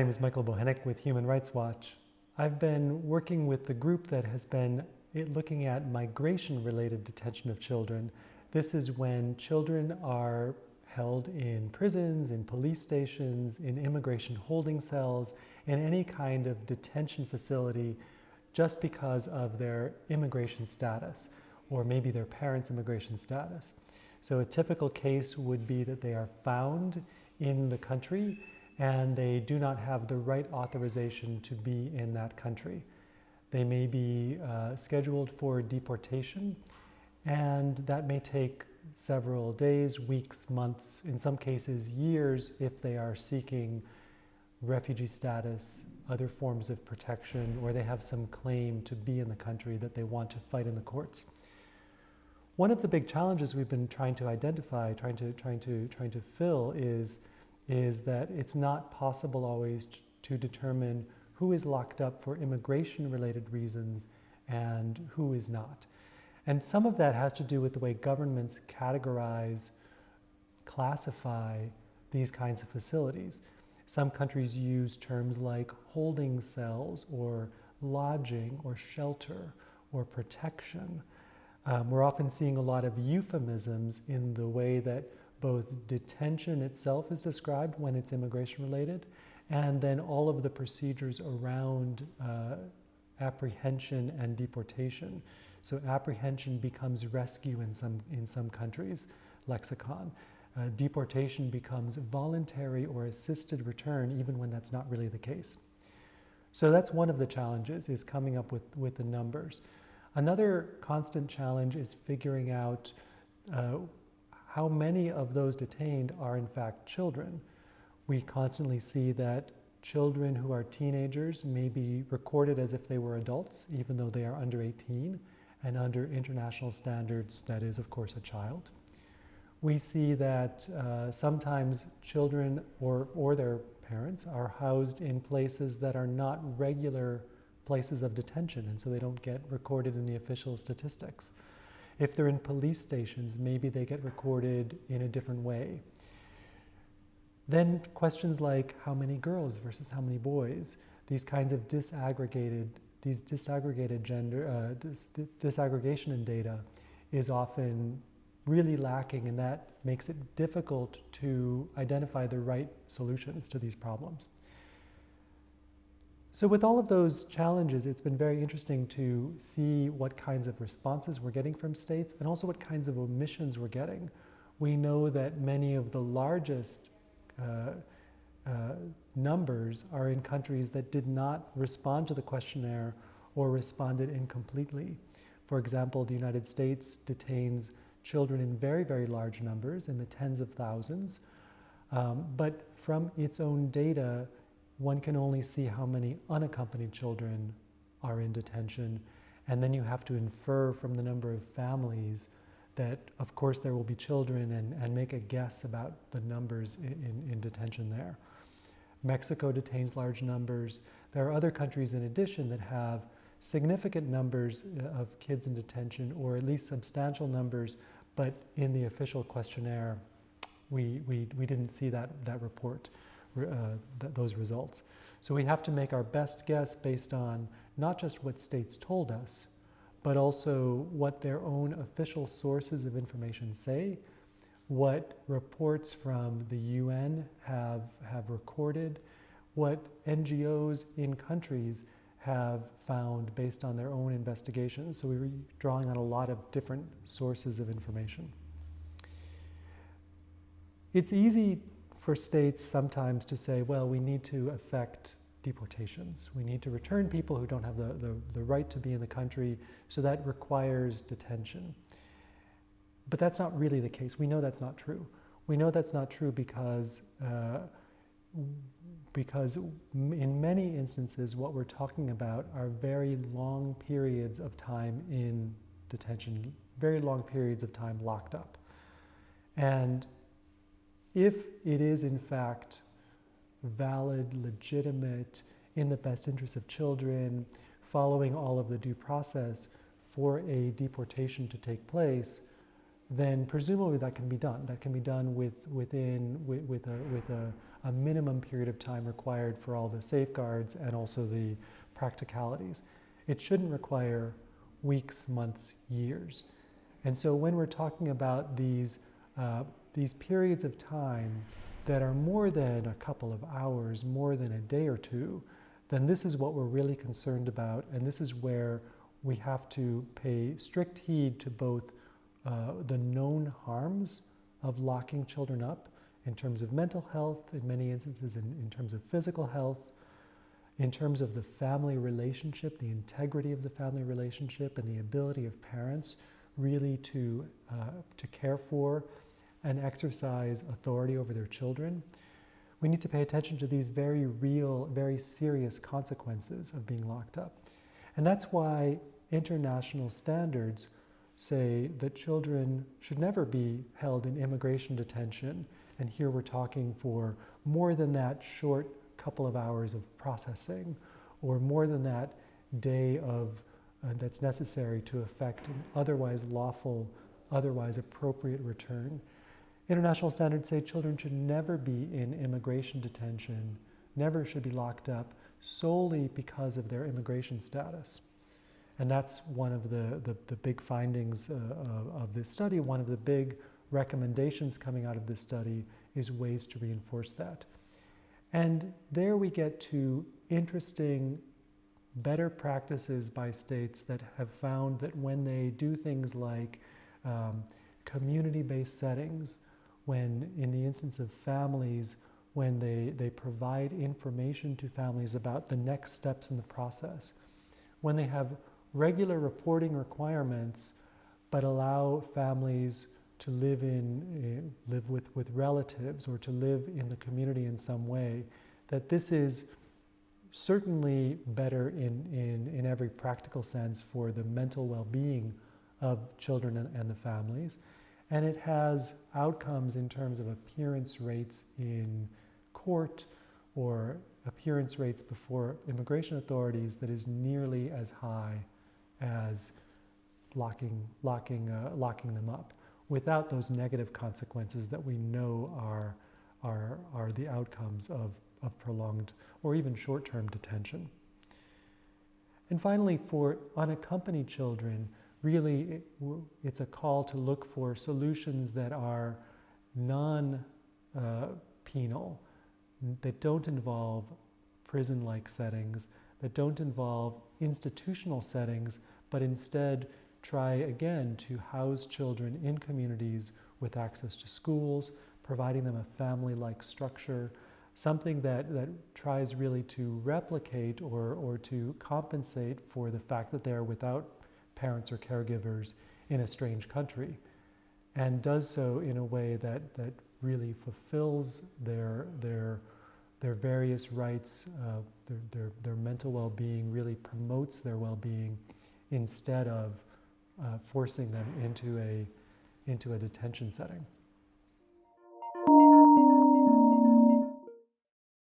name is Michael Bochenek with Human Rights Watch. I've been working with the group that has been looking at migration-related detention of children. This is when children are held in prisons, in police stations, in immigration holding cells, in any kind of detention facility just because of their immigration status, or maybe their parents' immigration status. So a typical case would be that they are found in the country and they do not have the right authorization to be in that country. They may be scheduled for deportation, and that may take several days, weeks, months, in some cases years, if they are seeking refugee status, other forms of protection, or they have some claim to be in the country that they want to fight in the courts. One of the big challenges we've been trying to identify, trying to fill is that it's not possible always to determine who is locked up for immigration-related reasons and who is not. And some of that has to do with the way governments categorize, classify these kinds of facilities. Some countries use terms like holding cells or lodging or shelter or protection. We're often seeing a lot of euphemisms in the way that both detention itself is described when it's immigration-related, and then all of the procedures around apprehension and deportation. So apprehension becomes rescue in some countries' lexicon. Deportation becomes voluntary or assisted return, even when that's not really the case. So that's one of the challenges, is coming up with the numbers. Another constant challenge is figuring out how many of those detained are in fact children. We constantly see that children who are teenagers may be recorded as if they were adults, even though they are under 18, and under international standards, that is, of course, a child. We see that sometimes children or their parents are housed in places that are not regular places of detention, and so they don't get recorded in the official statistics. If they're in police stations, maybe they get recorded in a different way. Then questions like how many girls versus how many boys, these kinds of disaggregated gender, disaggregation in data is often really lacking, and that makes it difficult to identify the right solutions to these problems. So with all of those challenges, it's been very interesting to see what kinds of responses we're getting from states and also what kinds of omissions we're getting. We know that many of the largest numbers are in countries that did not respond to the questionnaire or responded incompletely. For example, the United States detains children in very, very large numbers, in the tens of thousands, but from its own data, one can only see how many unaccompanied children are in detention, and then you have to infer from the number of families that, of course, there will be children and make a guess about the numbers in detention there. Mexico detains large numbers. There are other countries in addition that have significant numbers of kids in detention, or at least substantial numbers, but in the official questionnaire, we didn't see that report. Those results. So we have to make our best guess based on not just what states told us, but also what their own official sources of information say, what reports from the UN have recorded, what NGOs in countries have found based on their own investigations. So we're drawing on a lot of different sources of information. It's easy for states sometimes to say, well, we need to effect deportations. We need to return people who don't have the right to be in the country, so that requires detention. But that's not really the case. We know that's not true. We know that's not true because in many instances what we're talking about are very long periods of time in detention, very long periods of time locked up. And if it is in fact valid, legitimate, in the best interest of children, following all of the due process for a deportation to take place, then presumably that can be done. That can be done with a a minimum period of time required for all the safeguards and also the practicalities. It shouldn't require weeks, months, years. And so when we're talking about these periods of time that are more than a couple of hours, more than a day or two, then this is what we're really concerned about, and this is where we have to pay strict heed to both the known harms of locking children up in terms of mental health, in many instances in terms of physical health, in terms of the family relationship, the integrity of the family relationship, and the ability of parents really to care for and exercise authority over their children. We need to pay attention to these very real, very serious consequences of being locked up. And that's why international standards say that children should never be held in immigration detention. And here we're talking for more than that short couple of hours of processing, or more than that day of that's necessary to effect an otherwise lawful, otherwise appropriate return. International standards say children should never be in immigration detention, never should be locked up solely because of their immigration status. And that's one of the big findings of this study. One of the big recommendations coming out of this study is ways to reinforce that. And there we get to interesting, better practices by states that have found that when they do things like community-based settings, when in the instance of families, when they provide information to families about the next steps in the process, when they have regular reporting requirements but allow families to live with relatives or to live in the community in some way, that this is certainly better in every practical sense for the mental well-being of children and the families. And it has outcomes in terms of appearance rates in court or appearance rates before immigration authorities that is nearly as high as locking them up, without those negative consequences that we know are the outcomes of prolonged or even short-term detention. And finally, for unaccompanied children, really it's a call to look for solutions that are non-penal, that don't involve prison-like settings, that don't involve institutional settings, but instead try again to house children in communities with access to schools, providing them a family-like structure, something that tries really to replicate or to compensate for the fact that they're without parents or caregivers in a strange country, and does so in a way that really fulfills their various rights, their mental well-being, really promotes their well-being instead of forcing them into a detention setting.